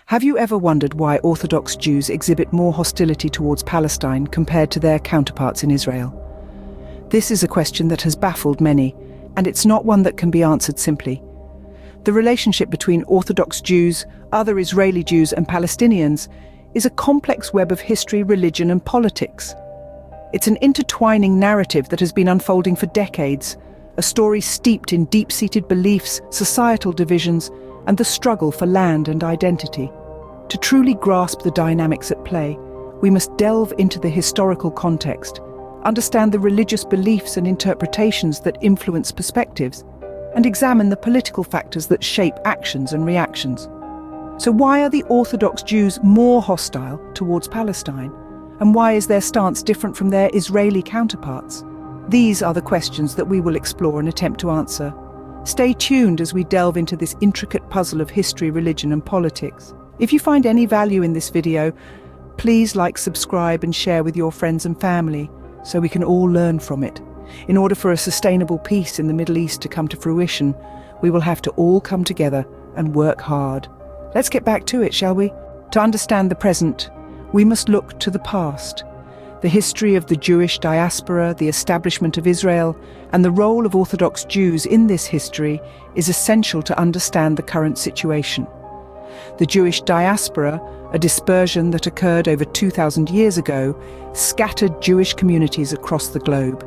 Have you ever wondered why Orthodox Jews exhibit more hostility towards Palestine compared to their counterparts in Israel? This is a question that has baffled many, and it's not one that can be answered simply. The relationship between Orthodox Jews, other Israeli Jews, and Palestinians is a complex web of history, religion, and politics. It's an intertwining narrative that has been unfolding for decades, a story steeped in deep-seated beliefs, societal divisions, and the struggle for land and identity. To truly grasp the dynamics at play, we must delve into the historical context, understand the religious beliefs and interpretations that influence perspectives, and examine the political factors that shape actions and reactions. So why are the Orthodox Jews more hostile towards Palestine? And why is their stance different from their Israeli counterparts? These are the questions that we will explore and attempt to answer. Stay tuned as we delve into this intricate puzzle of history, religion, and politics. If you find any value in this video, please like, subscribe, and share with your friends and family so we can all learn from it. In order for a sustainable peace in the Middle East to come to fruition, we will have to all come together and work hard. Let's get back to it, shall we? To understand the present, we must look to the past. The history of the Jewish diaspora, the establishment of Israel, and the role of Orthodox Jews in this history is essential to understand the current situation. The Jewish diaspora, a dispersion that occurred over 2,000 years ago, scattered Jewish communities across the globe.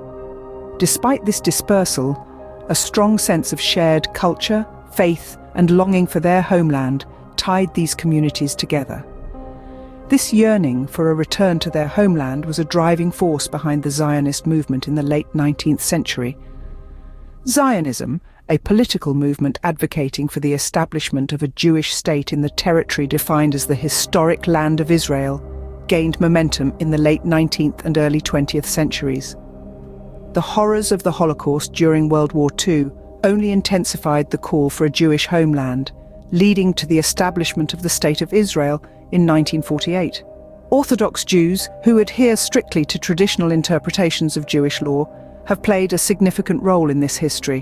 Despite this dispersal, a strong sense of shared culture, faith, and longing for their homeland tied these communities together. This yearning for a return to their homeland was a driving force behind the Zionist movement in the late 19th century. Zionism, a political movement advocating for the establishment of a Jewish state in the territory defined as the historic Land of Israel, gained momentum in the late 19th and early 20th centuries. The horrors of the Holocaust during World War II only intensified the call for a Jewish homeland, leading to the establishment of the State of Israel in 1948. Orthodox Jews, who adhere strictly to traditional interpretations of Jewish law, have played a significant role in this history.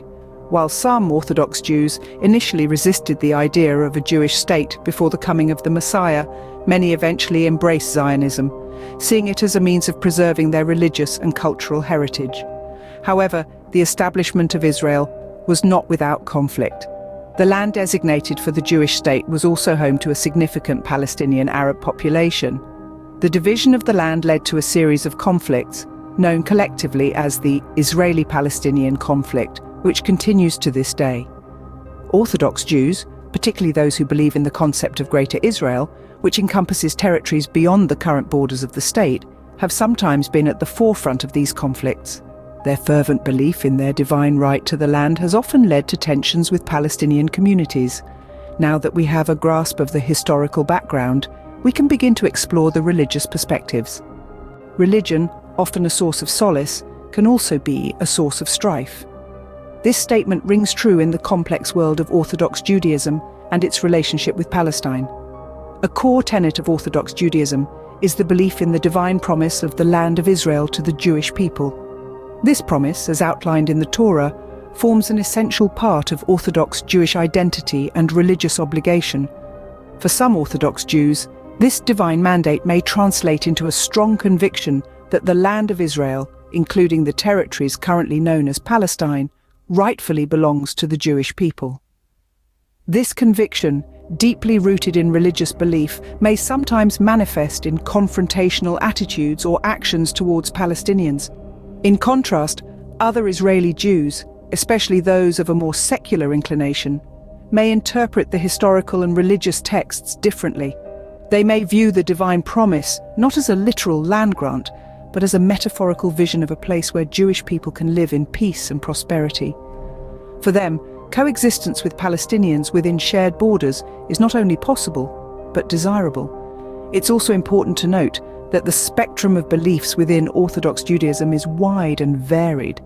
While some Orthodox Jews initially resisted the idea of a Jewish state before the coming of the Messiah, many eventually embraced Zionism, seeing it as a means of preserving their religious and cultural heritage. However, the establishment of Israel was not without conflict. The land designated for the Jewish state was also home to a significant Palestinian Arab population. The division of the land led to a series of conflicts, known collectively as the Israeli-Palestinian conflict, which continues to this day. Orthodox Jews, particularly those who believe in the concept of Greater Israel, which encompasses territories beyond the current borders of the state, have sometimes been at the forefront of these conflicts. Their fervent belief in their divine right to the land has often led to tensions with Palestinian communities. Now that we have a grasp of the historical background, we can begin to explore the religious perspectives. Religion, often a source of solace, can also be a source of strife. This statement rings true in the complex world of Orthodox Judaism and its relationship with Palestine. A core tenet of Orthodox Judaism is the belief in the divine promise of the land of Israel to the Jewish people. This promise, as outlined in the Torah, forms an essential part of Orthodox Jewish identity and religious obligation. For some Orthodox Jews, this divine mandate may translate into a strong conviction that the land of Israel, including the territories currently known as Palestine, rightfully belongs to the Jewish people. This conviction, deeply rooted in religious belief, may sometimes manifest in confrontational attitudes or actions towards Palestinians. In contrast, other Israeli Jews, especially those of a more secular inclination, may interpret the historical and religious texts differently. They may view the divine promise not as a literal land grant, but as a metaphorical vision of a place where Jewish people can live in peace and prosperity. For them, coexistence with Palestinians within shared borders is not only possible, but desirable. It's also important to note that the spectrum of beliefs within Orthodox Judaism is wide and varied.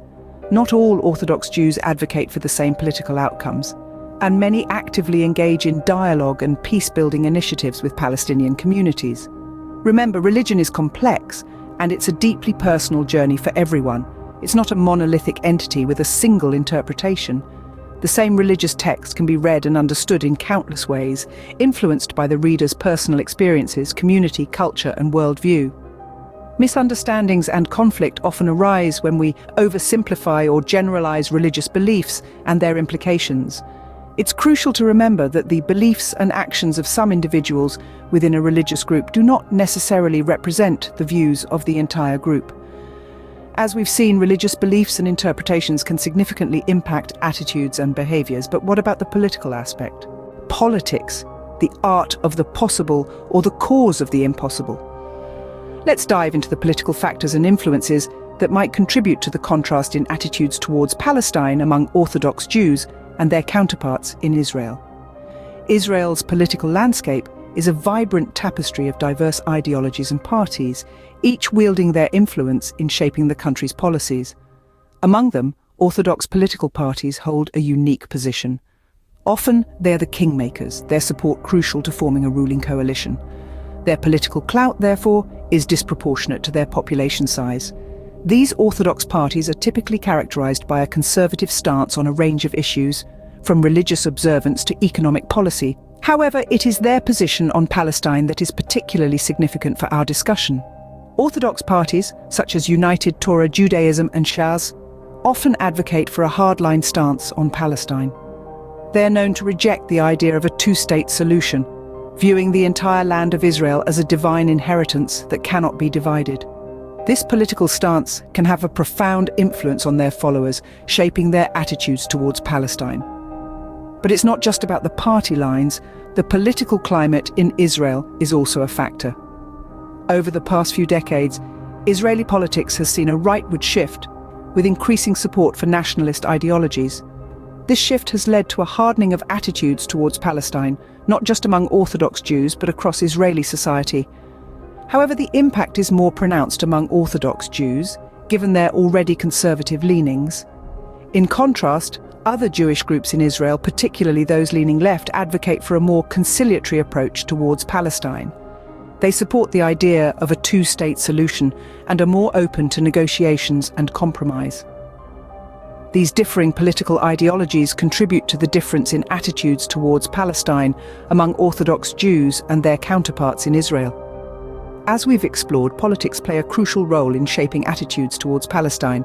Not all Orthodox Jews advocate for the same political outcomes, and many actively engage in dialogue and peace-building initiatives with Palestinian communities. Remember, religion is complex, and it's a deeply personal journey for everyone. It's not a monolithic entity with a single interpretation. The same religious text can be read and understood in countless ways, influenced by the reader's personal experiences, community, culture, and worldview. Misunderstandings and conflict often arise when we oversimplify or generalize religious beliefs and their implications. It's crucial to remember that the beliefs and actions of some individuals within a religious group do not necessarily represent the views of the entire group. As we've seen, religious beliefs and interpretations can significantly impact attitudes and behaviors, but what about the political aspect? Politics, the art of the possible or the cause of the impossible. Let's dive into the political factors and influences that might contribute to the contrast in attitudes towards Palestine among Orthodox Jews and their counterparts in Israel. Israel's political landscape is a vibrant tapestry of diverse ideologies and parties, each wielding their influence in shaping the country's policies. Among them, Orthodox political parties hold a unique position. Often, they're the kingmakers, their support crucial to forming a ruling coalition. Their political clout, therefore, is disproportionate to their population size. These Orthodox parties are typically characterized by a conservative stance on a range of issues, from religious observance to economic policy. However, it is their position on Palestine that is particularly significant for our discussion. Orthodox parties, such as United Torah Judaism and Shas, often advocate for a hardline stance on Palestine. They are known to reject the idea of a two-state solution, viewing the entire land of Israel as a divine inheritance that cannot be divided. This political stance can have a profound influence on their followers, shaping their attitudes towards Palestine. But it's not just about the party lines. The political climate in Israel is also a factor. Over the past few decades, Israeli politics has seen a rightward shift, with increasing support for nationalist ideologies. This shift has led to a hardening of attitudes towards Palestine, not just among Orthodox Jews, but across Israeli society. However, the impact is more pronounced among Orthodox Jews, given their already conservative leanings. In contrast, other Jewish groups in Israel, particularly those leaning left, advocate for a more conciliatory approach towards Palestine. They support the idea of a two-state solution and are more open to negotiations and compromise. These differing political ideologies contribute to the difference in attitudes towards Palestine among Orthodox Jews and their counterparts in Israel. As we've explored, politics play a crucial role in shaping attitudes towards Palestine.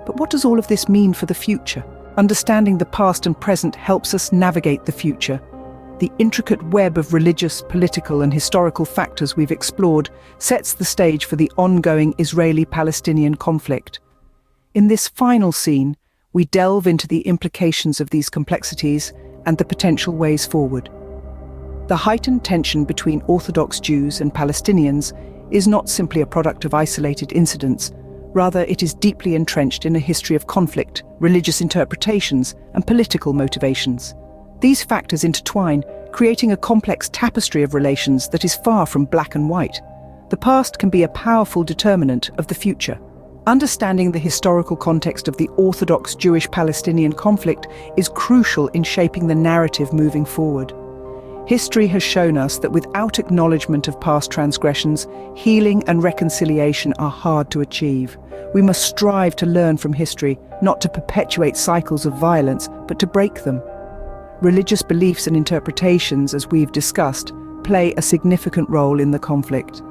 But what does all of this mean for the future? Understanding the past and present helps us navigate the future. The intricate web of religious, political, and historical factors we've explored sets the stage for the ongoing Israeli-Palestinian conflict. In this final scene, we delve into the implications of these complexities and the potential ways forward. The heightened tension between Orthodox Jews and Palestinians is not simply a product of isolated incidents. Rather, it is deeply entrenched in a history of conflict, religious interpretations, and political motivations. These factors intertwine, creating a complex tapestry of relations that is far from black and white. The past can be a powerful determinant of the future. Understanding the historical context of the Orthodox Jewish-Palestinian conflict is crucial in shaping the narrative moving forward. History has shown us that without acknowledgement of past transgressions, healing and reconciliation are hard to achieve. We must strive to learn from history, not to perpetuate cycles of violence, but to break them. Religious beliefs and interpretations, as we've discussed, play a significant role in the conflict.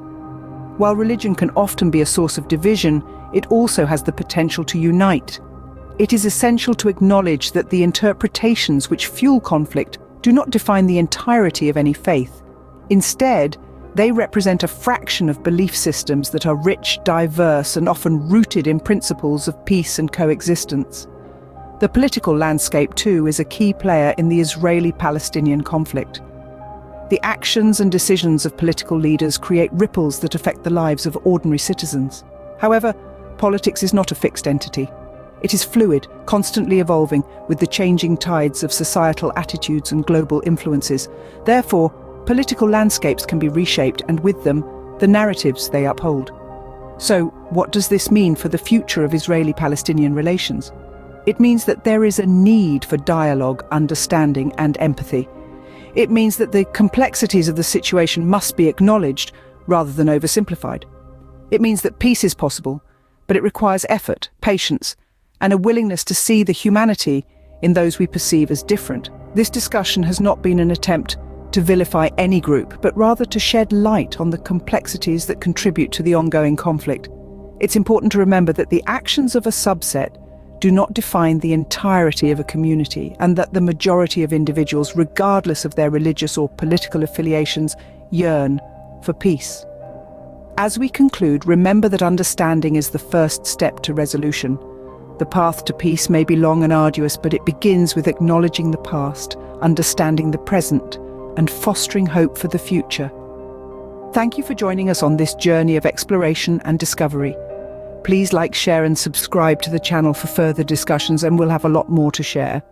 While religion can often be a source of division, it also has the potential to unite. It is essential to acknowledge that the interpretations which fuel conflict do not define the entirety of any faith. Instead, they represent a fraction of belief systems that are rich, diverse, and often rooted in principles of peace and coexistence. The political landscape, too, is a key player in the Israeli-Palestinian conflict. The actions and decisions of political leaders create ripples that affect the lives of ordinary citizens. However, politics is not a fixed entity. It is fluid, constantly evolving with the changing tides of societal attitudes and global influences. Therefore, political landscapes can be reshaped, and with them, the narratives they uphold. So, what does this mean for the future of Israeli-Palestinian relations? It means that there is a need for dialogue, understanding, and empathy. It means that the complexities of the situation must be acknowledged rather than oversimplified. It means that peace is possible, but it requires effort, patience, and a willingness to see the humanity in those we perceive as different. This discussion has not been an attempt to vilify any group, but rather to shed light on the complexities that contribute to the ongoing conflict. It's important to remember that the actions of a subset do not define the entirety of a community, and that the majority of individuals, regardless of their religious or political affiliations, yearn for peace. As we conclude, remember that understanding is the first step to resolution. The path to peace may be long and arduous, but it begins with acknowledging the past, understanding the present, and fostering hope for the future. Thank you for joining us on this journey of exploration and discovery. Please like, share, and subscribe to the channel for further discussions, and we'll have a lot more to share.